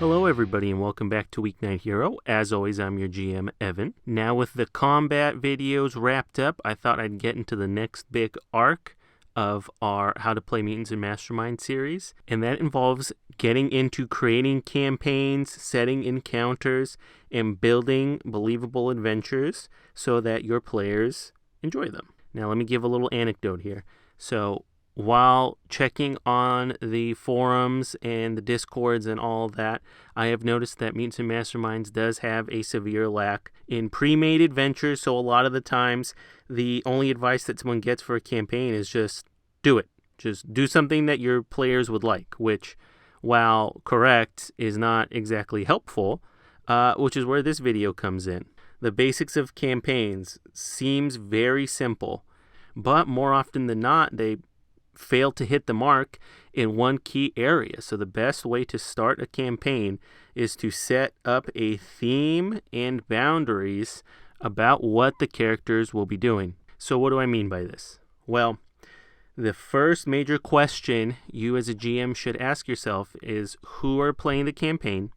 Hello everybody and welcome back to Weeknight Hero. As always, I'm your GM, Evan. Now with the combat videos wrapped up, I thought I'd get into the next big arc of our How to Play Mutants and Masterminds series, and that involves getting into creating campaigns, setting encounters, and building believable adventures so that your players enjoy them. Now let me give a little anecdote here. So while checking on the forums and the discords and all that, I have noticed that Mutants and Masterminds does have a severe lack in pre-made adventures, so a lot of the times the only advice that someone gets for a campaign is just do it. Just do something that your players would like, which, while correct, is not exactly helpful, which is where this video comes in. The basics of campaigns seems very simple, but more often than not, they fail to hit the mark in one key area. So the best way to start a campaign is to set up a theme and boundaries about what the characters will be doing. So what do I mean by this? Well, the first major question you as a GM should ask yourself is who are playing the campaign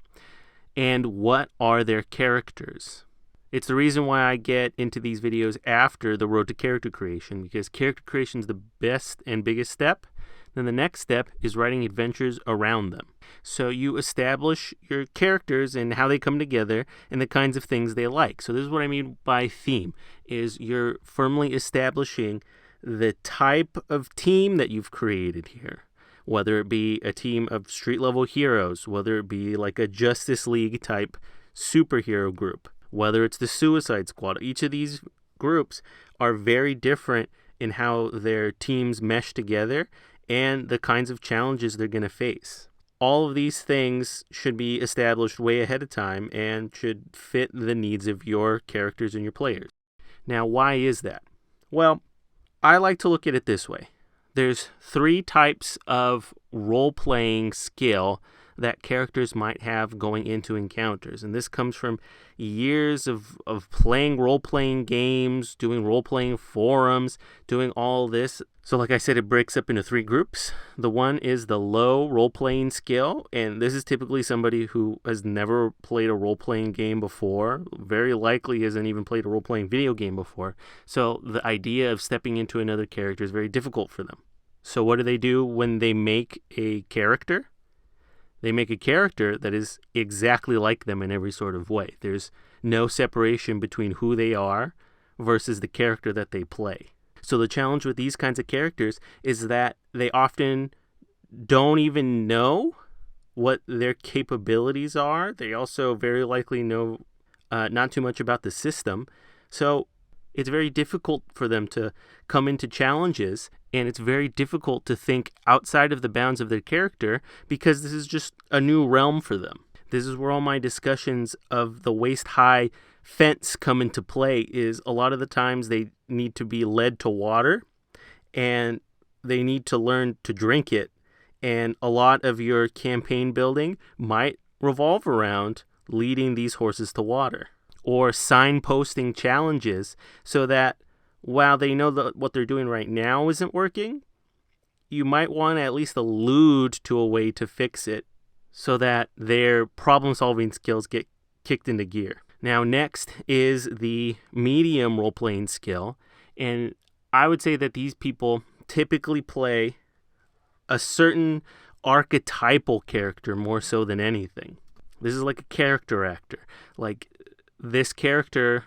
and what are their characters? It's the reason why I get into these videos after the road to character creation, because character creation is the best and biggest step. Then the next step is writing adventures around them. So you establish your characters and how they come together and the kinds of things they like. So this is what I mean by theme, is you're firmly establishing the type of team that you've created here. Whether it be a team of street level heroes, whether it be like a Justice League type superhero group, whether it's the Suicide Squad. Each of these groups are very different in how their teams mesh together and the kinds of challenges they're going to face. All of these things should be established way ahead of time and should fit the needs of your characters and your players. Now, why is that? Well, I like to look at it this way. There's 3 types of role-playing skill that characters might have going into encounters. And this comes from years of playing role-playing games, doing role-playing forums, doing all this. So like I said, it breaks up into 3 groups. The one is the low role-playing skill, and this is typically somebody who has never played a role-playing game before, very likely hasn't even played a role-playing video game before. So the idea of stepping into another character is very difficult for them. So what do they do when they make a character? They make a character that is exactly like them in every sort of way. There's no separation between who they are versus the character that they play. So the challenge with these kinds of characters is that they often don't even know what their capabilities are. They also very likely know not too much about the system. So it's very difficult for them to come into challenges, and it's very difficult to think outside of the bounds of their character because this is just a new realm for them. This is where all my discussions of the waist-high fence come into play, is a lot of the times they need to be led to water and they need to learn to drink it. And a lot of your campaign building might revolve around leading these horses to water, or signposting challenges so that while they know that what they're doing right now isn't working, you might want to at least allude to a way to fix it so that their problem-solving skills get kicked into gear. Now, next is the medium role-playing skill, and I would say that these people typically play a certain archetypal character more so than anything. This is like a character actor. Like, this character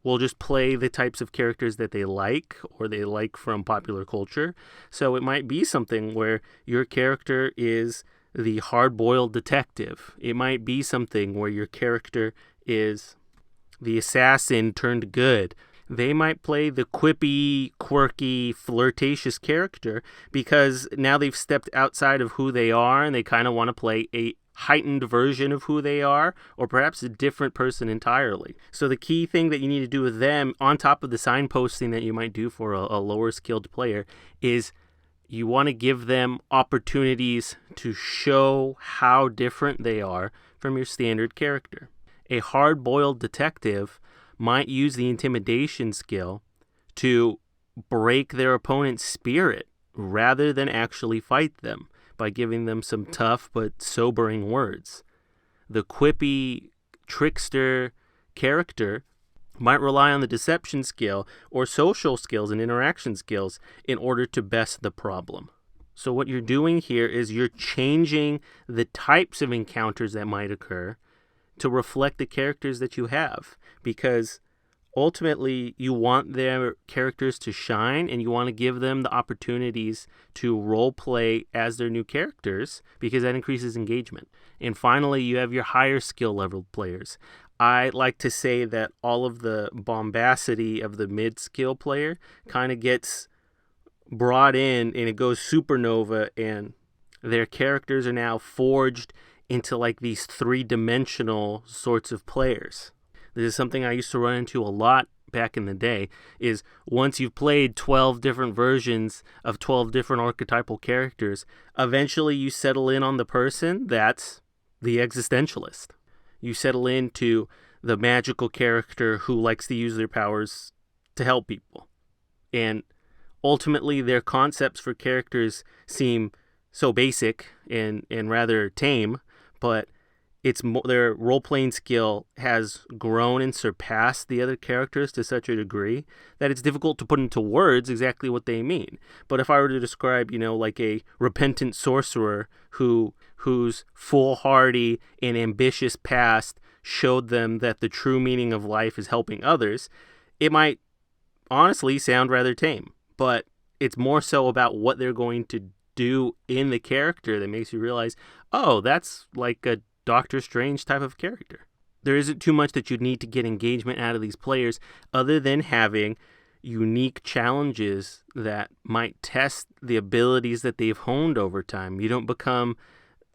will just play the types of characters that they like or they like from popular culture. So it might be something where your character is the hard-boiled detective. It might be something where your character is the assassin turned good. They might play the quippy, quirky, flirtatious character because now they've stepped outside of who they are and they kind of want to play a heightened version of who they are, or perhaps a different person entirely. So the key thing that you need to do with them, on top of the signposting that you might do for a lower skilled player, is you want to give them opportunities to show how different they are from your standard character. A hard-boiled detective might use the intimidation skill to break their opponent's spirit rather than actually fight them by giving them some tough but sobering words. the quippy trickster character might rely on the deception skill or social skills and interaction skills in order to best the problem. So what you're doing here is you're changing the types of encounters that might occur to reflect the characters that you have, because ultimately you want their characters to shine and you want to give them the opportunities to role play as their new characters, because that increases engagement. And finally, you have your higher skill level players. I like to say that all of the bombacity of the mid-skill player kind of gets brought in and it goes supernova, and their characters are now forged into like these three-dimensional sorts of players. This is something I used to run into a lot back in the day, is once you've played 12 different versions of 12 different archetypal characters, eventually you settle in on the person that's the existentialist. You settle into the magical character who likes to use their powers to help people. And ultimately, their concepts for characters seem so basic and rather tame, but their role-playing skill has grown and surpassed the other characters to such a degree that it's difficult to put into words exactly what they mean. But if I were to describe, like a repentant sorcerer whose foolhardy and ambitious past showed them that the true meaning of life is helping others, it might honestly sound rather tame. But it's more so about what they're going to do in the character that makes you realize, oh, that's like a Doctor Strange type of character. There isn't too much that you need to get engagement out of these players other than having unique challenges that might test the abilities that they've honed over time. You don't become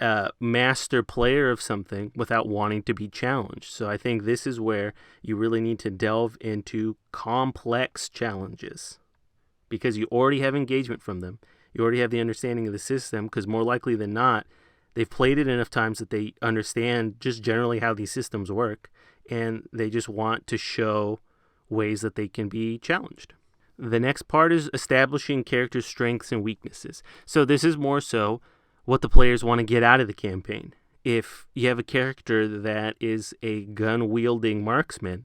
a master player of something without wanting to be challenged. So I think this is where you really need to delve into complex challenges, because you already have engagement from them. You already have the understanding of the system, because more likely than not, they've played it enough times that they understand just generally how these systems work, and they just want to show ways that they can be challenged. The next part is establishing characters' strengths and weaknesses. So this is more so what the players want to get out of the campaign. If you have a character that is a gun-wielding marksman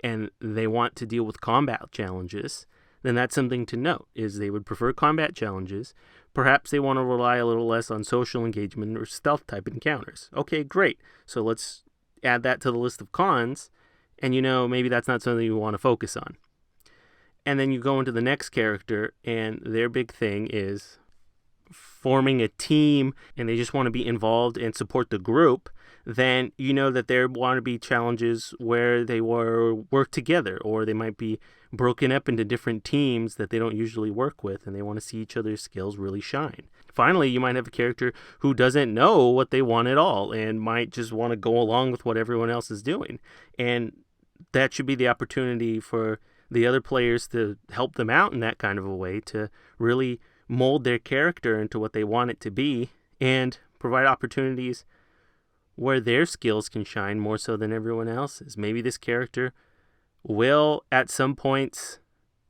and they want to deal with combat challenges, then that's something to note, is they would prefer combat challenges. Perhaps they want to rely a little less on social engagement or stealth-type encounters. Okay, great. So let's add that to the list of cons, and maybe that's not something you want to focus on. And then you go into the next character, and their big thing is forming a team, and they just want to be involved and support the group. Then that there want to be challenges where they work together, or they might be broken up into different teams that they don't usually work with, and they want to see each other's skills really shine. Finally, you might have a character who doesn't know what they want at all and might just want to go along with what everyone else is doing. And that should be the opportunity for the other players to help them out in that kind of a way, to really mold their character into what they want it to be and provide opportunities where their skills can shine more so than everyone else's. Maybe this character will at some points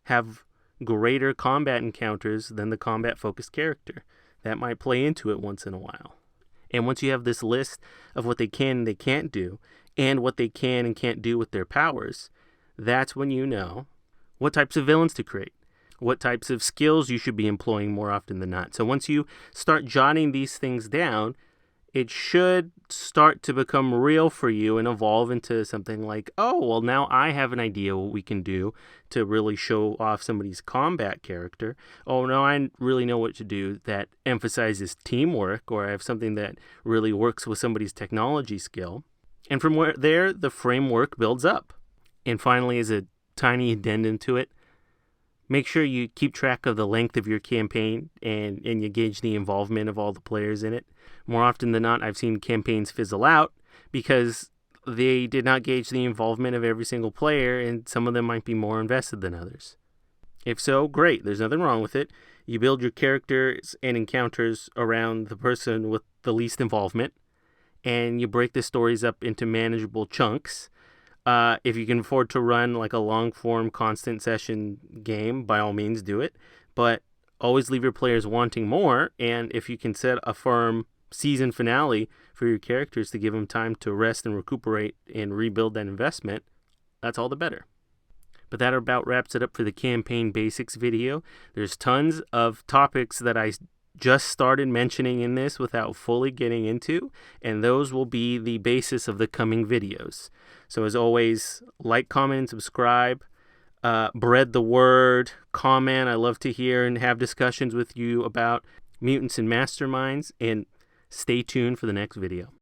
have greater combat encounters than the combat-focused character. That might play into it once in a while. And once you have this list of what they can and they can't do, and what they can and can't do with their powers, that's when you know what types of villains to create, what types of skills you should be employing more often than not. So once you start jotting these things down, it should start to become real for you and evolve into something like, oh, well, now I have an idea what we can do to really show off somebody's combat character. Oh, no, I really know what to do that emphasizes teamwork, or I have something that really works with somebody's technology skill. And from there, the framework builds up. And finally, as a tiny addendum to it, make sure you keep track of the length of your campaign and you gauge the involvement of all the players in it. More often than not, I've seen campaigns fizzle out because they did not gauge the involvement of every single player, and some of them might be more invested than others. If so, great. There's nothing wrong with it. You build your characters and encounters around the person with the least involvement, and you break the stories up into manageable chunks. If you can afford to run like a long-form constant session game, by all means do it. But always leave your players wanting more, and if you can set a firm season finale for your characters to give them time to rest and recuperate and rebuild that investment, that's all the better. But that about wraps it up for the campaign basics video. There's tons of topics that I just started mentioning in this without fully getting into, and those will be the basis of the coming videos. So as always, like, comment, and subscribe. Spread the word, comment. I love to hear and have discussions with you about Mutants and Masterminds, and stay tuned for the next video.